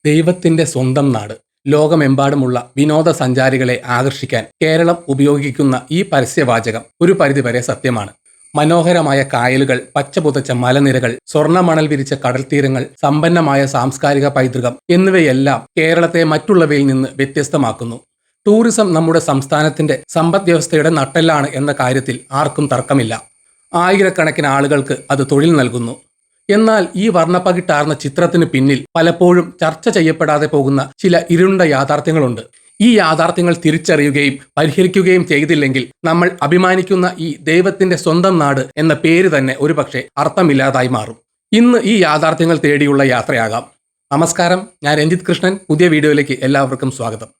ദൈവത്തിന്റെ സ്വന്തം നാട്. ലോകമെമ്പാടുമുള്ള വിനോദസഞ്ചാരികളെ ആകർഷിക്കാൻ കേരളം ഉപയോഗിക്കുന്ന ഈ പരസ്യവാചകം ഒരു പരിധിവരെ സത്യമാണ്. മനോഹരമായ കായലുകൾ, പച്ചപുതച്ച മലനിരകൾ, സ്വർണ്ണമണൽ വിരിച്ച കടൽത്തീരങ്ങൾ, സമ്പന്നമായ സാംസ്കാരിക പൈതൃകം എന്നിവയെല്ലാം കേരളത്തെ മറ്റുള്ളവയിൽ നിന്ന് വ്യത്യസ്തമാക്കുന്നു. ടൂറിസം നമ്മുടെ സംസ്ഥാനത്തിന്റെ സമ്പദ്വ്യവസ്ഥയുടെ നട്ടെല്ലാണ് എന്ന കാര്യത്തിൽ ആർക്കും തർക്കമില്ല. ആയിരക്കണക്കിന് ആളുകൾക്ക് അത് തൊഴിൽ നൽകുന്നു. എന്നാൽ ഈ വർണ്ണപ്പകിട്ടാർന്ന ചിത്രത്തിന് പിന്നിൽ പലപ്പോഴും ചർച്ച ചെയ്യപ്പെടാതെ പോകുന്ന ചില ഇരുണ്ട യാഥാർത്ഥ്യങ്ങളുണ്ട്. ഈ യാഥാർത്ഥ്യങ്ങൾ തിരിച്ചറിയുകയും പരിഹരിക്കുകയും ചെയ്തില്ലെങ്കിൽ നമ്മൾ അഭിമാനിക്കുന്ന ഈ ദൈവത്തിന്റെ സ്വന്തം നാട് എന്ന പേര് തന്നെ ഒരുപക്ഷെ അർത്ഥമില്ലാതായി മാറും. ഇന്ന് ഈ യാഥാർത്ഥ്യങ്ങൾ തേടിയുള്ള യാത്രയാകാം. നമസ്കാരം, ഞാൻ രഞ്ജിത്ത് കൃഷ്ണൻ. പുതിയ വീഡിയോയിലേക്ക് എല്ലാവർക്കും സ്വാഗതം.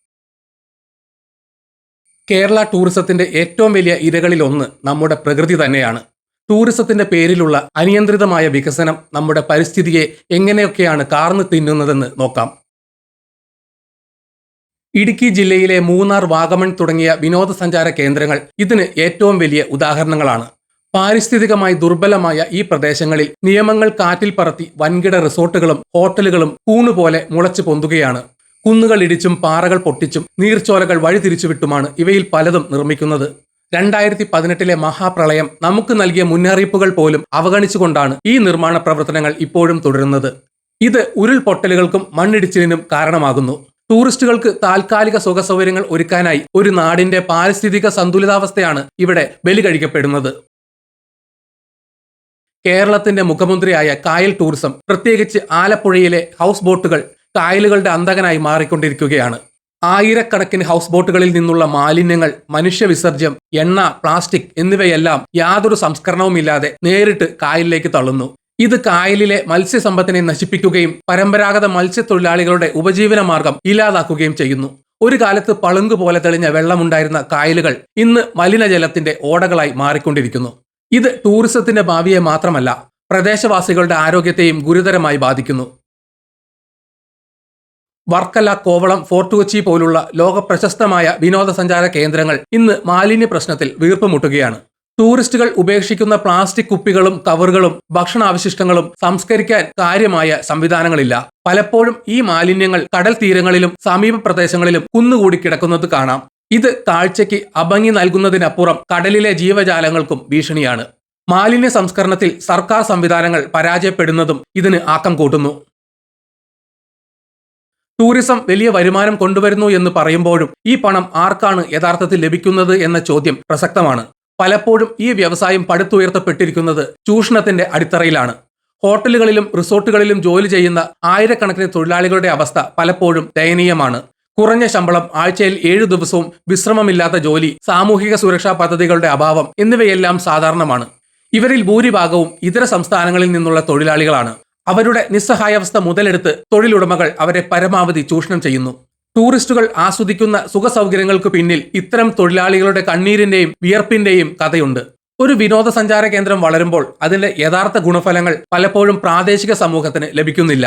കേരള ടൂറിസത്തിന്റെ ഏറ്റവും വലിയ ഇരകളിലൊന്ന് നമ്മുടെ പ്രകൃതി തന്നെയാണ്. ടൂറിസത്തിന്റെ പേരിലുള്ള അനിയന്ത്രിതമായ വികസനം നമ്മുടെ പരിസ്ഥിതിയെ എങ്ങനെയൊക്കെയാണ് കാർന്നു തിന്നുന്നതെന്ന് നോക്കാം. ഇടുക്കി ജില്ലയിലെ മൂന്നാർ, വാഗമൺ തുടങ്ങിയ വിനോദസഞ്ചാര കേന്ദ്രങ്ങൾ ഇതിന് ഏറ്റവും വലിയ ഉദാഹരണങ്ങളാണ്. പാരിസ്ഥിതികമായി ദുർബലമായ ഈ പ്രദേശങ്ങളിൽ നിയമങ്ങൾ കാറ്റിൽ പറത്തി വൻകിട റിസോർട്ടുകളും ഹോട്ടലുകളും കൂണുപോലെ മുളച്ചു പൊന്തുകയാണ്. കുന്നുകൾ ഇടിച്ചും പാറകൾ പൊട്ടിച്ചും നീർച്ചോലകൾ വഴിതിരിച്ചുവിട്ടുമാണ് ഇവയിൽ പലതും നിർമ്മിക്കുന്നത്. 2018 മഹാപ്രളയം നമുക്ക് നൽകിയ മുന്നറിയിപ്പുകൾ പോലും അവഗണിച്ചുകൊണ്ടാണ് ഈ നിർമ്മാണ പ്രവർത്തനങ്ങൾ ഇപ്പോഴും തുടരുന്നത്. ഇത് ഉരുൾപൊട്ടലുകൾക്കും മണ്ണിടിച്ചിലിനും കാരണമാകുന്നു. ടൂറിസ്റ്റുകൾക്ക് താൽക്കാലിക സുഖസൗകര്യങ്ങൾ ഒരുക്കാനായി ഒരു നാടിന്റെ പാരിസ്ഥിതിക സന്തുലിതാവസ്ഥയാണ് ഇവിടെ ബലി കഴിക്കപ്പെടുന്നത്. കേരളത്തിന്റെ മുഖമുദ്രയായ കായൽ ടൂറിസം, പ്രത്യേകിച്ച് ആലപ്പുഴയിലെ ഹൗസ് ബോട്ടുകൾ കായലുകളുടെ അന്തകനായി മാറിക്കൊണ്ടിരിക്കുകയാണ്. ആയിരക്കണക്കിന് ഹൗസ് ബോട്ടുകളിൽ നിന്നുള്ള മാലിന്യങ്ങൾ, മനുഷ്യവിസർജ്യം, എണ്ണ, പ്ലാസ്റ്റിക് എന്നിവയെല്ലാം യാതൊരു സംസ്കരണവുമില്ലാതെ നേരിട്ട് കായലിലേക്ക് തള്ളുന്നു. ഇത് കായലിലെ മത്സ്യസമ്പത്തിനെ നശിപ്പിക്കുകയും പരമ്പരാഗത മത്സ്യത്തൊഴിലാളികളുടെ ഉപജീവന മാർഗം ഇല്ലാതാക്കുകയും ചെയ്യുന്നു. ഒരു കാലത്ത് പളുങ്ക് പോലെ തെളിഞ്ഞ വെള്ളമുണ്ടായിരുന്ന കായലുകൾ ഇന്ന് മലിനജലത്തിന്റെ ഓടകളായി മാറിക്കൊണ്ടിരിക്കുന്നു. ഇത് ടൂറിസത്തിന്റെ ഭാവിയെ മാത്രമല്ല, പ്രദേശവാസികളുടെ ആരോഗ്യത്തെയും ഗുരുതരമായി ബാധിക്കുന്നു. വർക്കല, കോവളം, ഫോർട്ട് കൊച്ചി പോലുള്ള ലോക പ്രശസ്തമായ വിനോദസഞ്ചാര കേന്ദ്രങ്ങൾ ഇന്ന് മാലിന്യ പ്രശ്നത്തിൽ വീർപ്പുമുട്ടുകയാണ്. ടൂറിസ്റ്റുകൾ ഉപേക്ഷിക്കുന്ന പ്ലാസ്റ്റിക് കുപ്പികളും കവറുകളും ഭക്ഷണാവശിഷ്ടങ്ങളും സംസ്കരിക്കാൻ കാര്യമായ സംവിധാനങ്ങളില്ല. പലപ്പോഴും ഈ മാലിന്യങ്ങൾ കടൽ തീരങ്ങളിലും സമീപ പ്രദേശങ്ങളിലും കുന്നുകൂടി കിടക്കുന്നത് കാണാം. ഇത് കാഴ്ചയ്ക്ക് അഭംഗി നൽകുന്നതിനപ്പുറം കടലിലെ ജീവജാലങ്ങൾക്കും ഭീഷണിയാണ്. മാലിന്യ സംസ്കരണത്തിൽ സർക്കാർ സംവിധാനങ്ങൾ പരാജയപ്പെടുന്നതും ഇതിന് ആക്കം കൂട്ടുന്നു. ടൂറിസം വലിയ വരുമാനം കൊണ്ടുവരുന്നു എന്ന് പറയുമ്പോഴും ഈ പണം ആർക്കാണ് യഥാർത്ഥത്തിൽ ലഭിക്കുന്നത് എന്ന ചോദ്യം പ്രസക്തമാണ്. പലപ്പോഴും ഈ വ്യവസായം പടുത്തുയർത്തപ്പെട്ടിരിക്കുന്നത് ചൂഷണത്തിന്റെ അടിത്തറയിലാണ്. ഹോട്ടലുകളിലും റിസോർട്ടുകളിലും ജോലി ചെയ്യുന്ന ആയിരക്കണക്കിന് തൊഴിലാളികളുടെ അവസ്ഥ പലപ്പോഴും ദയനീയമാണ്. കുറഞ്ഞ ശമ്പളം, ആഴ്ചയിൽ 7 ദിവസവും വിശ്രമമില്ലാത്ത ജോലി, സാമൂഹിക സുരക്ഷാ പദ്ധതികളുടെ അഭാവം എന്നിവയെല്ലാം സാധാരണമാണ്. ഇവരിൽ ഭൂരിഭാഗവും ഇതര സംസ്ഥാനങ്ങളിൽ നിന്നുള്ള തൊഴിലാളികളാണ്. അവരുടെ നിസ്സഹായാവസ്ഥ മുതലെടുത്ത് തൊഴിലുടമകൾ അവരെ പരമാവധി ചൂഷണം ചെയ്യുന്നു. ടൂറിസ്റ്റുകൾ ആസ്വദിക്കുന്ന സുഖസൗകര്യങ്ങൾക്ക് പിന്നിൽ ഇത്തരം തൊഴിലാളികളുടെ കണ്ണീരിന്റെയും വിയർപ്പിന്റെയും കഥയുണ്ട്. ഒരു വിനോദസഞ്ചാര കേന്ദ്രം വളരുമ്പോൾ അതിന്റെ യഥാർത്ഥ ഗുണഫലങ്ങൾ പലപ്പോഴും പ്രാദേശിക സമൂഹത്തിന് ലഭിക്കുന്നില്ല.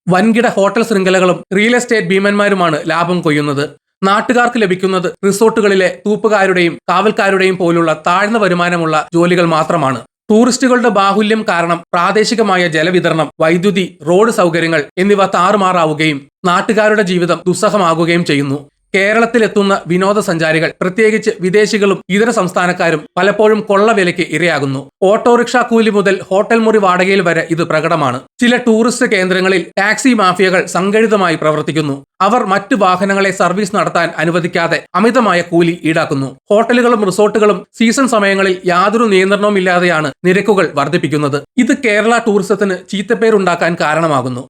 വൻകിട ഹോട്ടൽ ശൃംഖലകളും റിയൽ എസ്റ്റേറ്റ് ഭീമന്മാരുമാണ് ലാഭം കൊയ്യുന്നത്. നാട്ടുകാർക്ക് ലഭിക്കുന്നത് റിസോർട്ടുകളിലെ തൂപ്പുകാരുടെയും കാവൽക്കാരുടെയും പോലുള്ള താഴ്ന്ന വരുമാനമുള്ള ജോലികൾ മാത്രമാണ്. ടൂറിസ്റ്റുകളുടെ ബാഹുല്യം കാരണം പ്രാദേശികമായ ജലവിതരണം, വൈദ്യുതി, റോഡ് സൗകര്യങ്ങൾ എന്നിവ താറുമാറാവുകയും നാട്ടുകാരുടെ ജീവിതം ദുസ്സഹമാകുകയും ചെയ്യുന്നു. കേരളത്തിലെത്തുന്ന വിനോദസഞ്ചാരികൾ, പ്രത്യേകിച്ച് വിദേശികളും ഇതര സംസ്ഥാനക്കാരും പലപ്പോഴും കൊള്ളവിലയ്ക്ക് ഇരയാകുന്നു. ഓട്ടോറിക്ഷ കൂലി മുതൽ ഹോട്ടൽ മുറി വാടകയിൽ വരെ ഇത് പ്രകടമാണ്. ചില ടൂറിസ്റ്റ് കേന്ദ്രങ്ങളിൽ ടാക്സി മാഫിയകൾ സംഘടിതമായി പ്രവർത്തിക്കുന്നു. അവർ മറ്റു വാഹനങ്ങളെ സർവീസ് നടത്താൻ അനുവദിക്കാതെ അമിതമായ കൂലി ഈടാക്കുന്നു. ഹോട്ടലുകളും റിസോർട്ടുകളും സീസൺ സമയങ്ങളിൽ യാതൊരു നിയന്ത്രണവുമില്ലാതെയാണ് നിരക്കുകൾ വർദ്ധിപ്പിക്കുന്നത്. ഇത് കേരള ടൂറിസത്തിന് ചീത്തപ്പേരുണ്ടാക്കാൻ കാരണമാകുന്നു.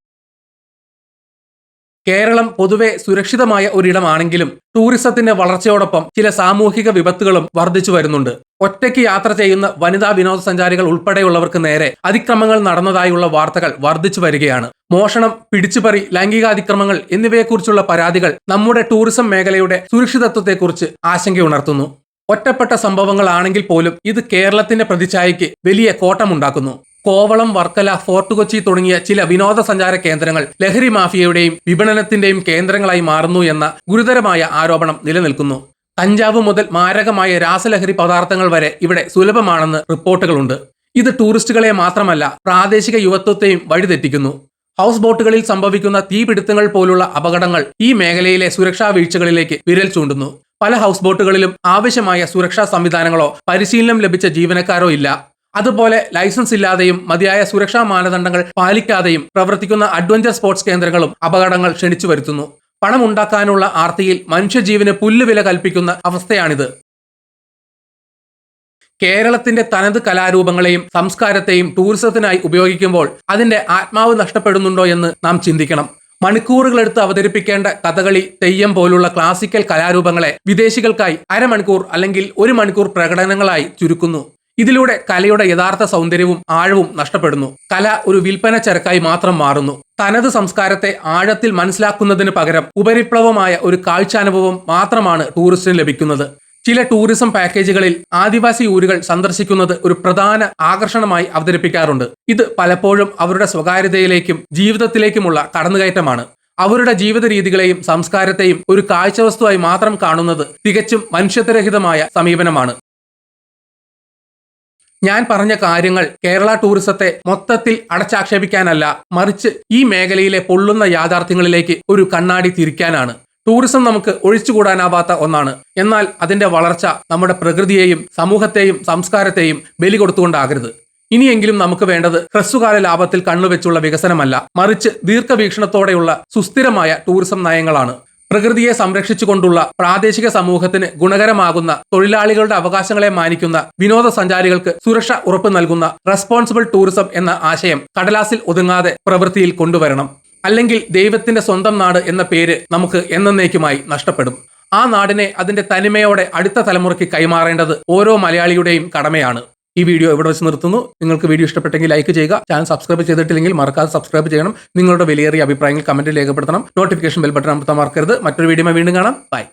കേരളം പൊതുവെ സുരക്ഷിതമായ ഒരിടമാണെങ്കിലും ടൂറിസത്തിന്റെ വളർച്ചയോടൊപ്പം ചില സാമൂഹിക വിപത്തുകളും വർദ്ധിച്ചു വരുന്നുണ്ട്. ഒറ്റയ്ക്ക് യാത്ര ചെയ്യുന്ന വനിതാ വിനോദസഞ്ചാരികൾ ഉൾപ്പെടെയുള്ളവർക്ക് നേരെ അതിക്രമങ്ങൾ നടന്നതായുള്ള വാർത്തകൾ വർദ്ധിച്ചു വരികയാണ്. മോഷണം, പിടിച്ചുപറി, ലൈംഗികാതിക്രമങ്ങൾ എന്നിവയെക്കുറിച്ചുള്ള പരാതികൾ നമ്മുടെ ടൂറിസം മേഖലയുടെ സുരക്ഷിതത്വത്തെക്കുറിച്ച് ആശങ്കയുണർത്തുന്നു. ഒറ്റപ്പെട്ട സംഭവങ്ങളാണെങ്കിൽ പോലും ഇത് കേരളത്തിന്റെ പ്രതിച്ഛായയ്ക്ക് വലിയ കോട്ടമുണ്ടാക്കുന്നു. കോവളം, വർക്കല, ഫോർട്ട് കൊച്ചി തുടങ്ങിയ ചില വിനോദസഞ്ചാര കേന്ദ്രങ്ങൾ ലഹരി മാഫിയയുടെയും വിപണനത്തിന്റെയും കേന്ദ്രങ്ങളായി മാറുന്നു എന്ന ഗുരുതരമായ ആരോപണം നിലനിൽക്കുന്നു. കഞ്ചാവ് മുതൽ മാരകമായ രാസലഹരി പദാർത്ഥങ്ങൾ വരെ ഇവിടെ സുലഭമാണെന്ന് റിപ്പോർട്ടുകളുണ്ട്. ഇത് ടൂറിസ്റ്റുകളെ മാത്രമല്ല, പ്രാദേശിക യുവത്വത്തെയും വഴിതെറ്റിക്കുന്നു. ഹൗസ് ബോട്ടുകളിൽ സംഭവിക്കുന്ന തീപിടുത്തങ്ങൾ പോലുള്ള അപകടങ്ങൾ ഈ മേഖലയിലെ സുരക്ഷാ വീഴ്ചകളിലേക്ക് വിരൽ ചൂണ്ടുന്നു. പല ഹൗസ് ബോട്ടുകളിലും ആവശ്യമായ സുരക്ഷാ സംവിധാനങ്ങളോ പരിശീലനം ലഭിച്ച ജീവനക്കാരോ ഇല്ല. അതുപോലെ ലൈസൻസ് ഇല്ലാതെയും മതിയായ സുരക്ഷാ മാനദണ്ഡങ്ങൾ പാലിക്കാതെയും പ്രവർത്തിക്കുന്ന അഡ്വഞ്ചർ സ്പോർട്സ് കേന്ദ്രങ്ങളും അപകടങ്ങൾ ക്ഷണിച്ചു വരുത്തുന്നു. പണമുണ്ടാക്കാനുള്ള ആർത്തിയിൽ മനുഷ്യജീവന് പുല്ലുവില കൽപ്പിക്കുന്ന അവസ്ഥയാണിത്. കേരളത്തിന്റെ തനത് കലാരൂപങ്ങളെയും സംസ്കാരത്തെയും ടൂറിസത്തിനായി ഉപയോഗിക്കുമ്പോൾ അതിന്റെ ആത്മാവ് നഷ്ടപ്പെടുന്നുണ്ടോ എന്ന് നാം ചിന്തിക്കണം. മണിക്കൂറുകളെടുത്ത് അവതരിപ്പിക്കേണ്ട കഥകളി, തെയ്യം പോലുള്ള ക്ലാസിക്കൽ കലാരൂപങ്ങളെ വിദേശികൾക്കായി അരമണിക്കൂർ അല്ലെങ്കിൽ 1 മണിക്കൂർ പ്രകടനങ്ങളായി ചുരുക്കുന്നു. ഇതിലൂടെ കലയുടെ യഥാർത്ഥ സൗന്ദര്യവും ആഴവും നഷ്ടപ്പെടുന്നു. കല ഒരു വിൽപ്പന ചരക്കായി മാത്രം മാറുന്നു. തനത് സംസ്കാരത്തെ ആഴത്തിൽ മനസ്സിലാക്കുന്നതിന് പകരം ഉപരിപ്ലവമായ ഒരു കാഴ്ചാനുഭവം മാത്രമാണ് ടൂറിസ്റ്റിന് ലഭിക്കുന്നത്. ചില ടൂറിസം പാക്കേജുകളിൽ ആദിവാസി ഊരുകൾ സന്ദർശിക്കുന്നത് ഒരു പ്രധാന ആകർഷണമായി അവതരിപ്പിക്കാറുണ്ട്. ഇത് പലപ്പോഴും അവരുടെ സ്വകാര്യതയിലേക്കും ജീവിതത്തിലേക്കുമുള്ള കടന്നുകയറ്റമാണ്. അവരുടെ ജീവിത രീതികളെയും സംസ്കാരത്തെയും ഒരു കാഴ്ചവസ്തുവായി മാത്രം കാണുന്നത് തികച്ചും മനുഷ്യത്വരഹിതമായ സമീപനമാണ്. ഞാൻ പറഞ്ഞ കാര്യങ്ങൾ കേരള ടൂറിസത്തെ മൊത്തത്തിൽ അടച്ചാക്ഷേപിക്കാനല്ല, മറിച്ച് ഈ മേഖലയിലെ പൊള്ളുന്ന യാഥാർത്ഥ്യങ്ങളിലേക്ക് ഒരു കണ്ണാടി തിരിക്കാനാണ്. ടൂറിസം നമുക്ക് ഒഴിച്ചുകൂടാനാവാത്ത ഒന്നാണ്. എന്നാൽ അതിന്റെ വളർച്ച നമ്മുടെ പ്രകൃതിയെയും സമൂഹത്തെയും സംസ്കാരത്തെയും ബലി കൊടുത്തുകൊണ്ടാകരുത്. ഇനിയെങ്കിലും നമുക്ക് വേണ്ടത് ഹ്രസ്വകാല ലാഭത്തിൽ കണ്ണുവെച്ചുള്ള വികസനമല്ല, മറിച്ച് ദീർഘവീക്ഷണത്തോടെയുള്ള സുസ്ഥിരമായ ടൂറിസം നയങ്ങളാണ്. പ്രകൃതിയെ സംരക്ഷിച്ചുകൊണ്ടുള്ള പ്രാദേശിക സമൂഹത്തിന് ഗുണകരമാകുന്ന, തൊഴിലാളികളുടെ അവകാശങ്ങളെ മാനിക്കുന്ന, വിനോദസഞ്ചാരികൾക്ക് സുരക്ഷ ഉറപ്പു നൽകുന്ന റെസ്പോൺസിബിൾ ടൂറിസം എന്ന ആശയം കടലാസിൽ ഒതുങ്ങാതെ പ്രവൃത്തിയിൽ കൊണ്ടുവരണം. അല്ലെങ്കിൽ ദൈവത്തിന്റെ സ്വന്തം നാട് എന്ന പേര് നമുക്ക് എന്നേക്കുമായി നഷ്ടപ്പെടും. ആ നാടിനെ അതിന്റെ തനിമയോടെ അടുത്ത തലമുറയ്ക്ക് കൈമാറേണ്ടത് ഓരോ മലയാളിയുടെയും കടമയാണ്. ഈ വീഡിയോ ഇവിടെ വെച്ച് നിർത്തുന്നു. നിങ്ങൾക്ക് വീഡിയോ ഇഷ്ടപ്പെട്ടെങ്കിൽ ലൈക്ക് ചെയ്യുക. ചാനൽ സബ്സ്ക്രൈബ് ചെയ്തിട്ടില്ലെങ്കിൽ മറക്കാതെ സബ്സ്ക്രൈബ് ചെയ്യണം. നിങ്ങളുടെ വിലയേറിയ അഭിപ്രായങ്ങൾ കമന്റിൽ രേഖപ്പെടുത്തണം. നോട്ടിഫിക്കേഷൻ ബെൽ ബട്ടൺ അമർത്താൻ മറക്കരുത്. മറ്റൊരു വീഡിയോ വീണ്ടും കാണാം. ബൈ.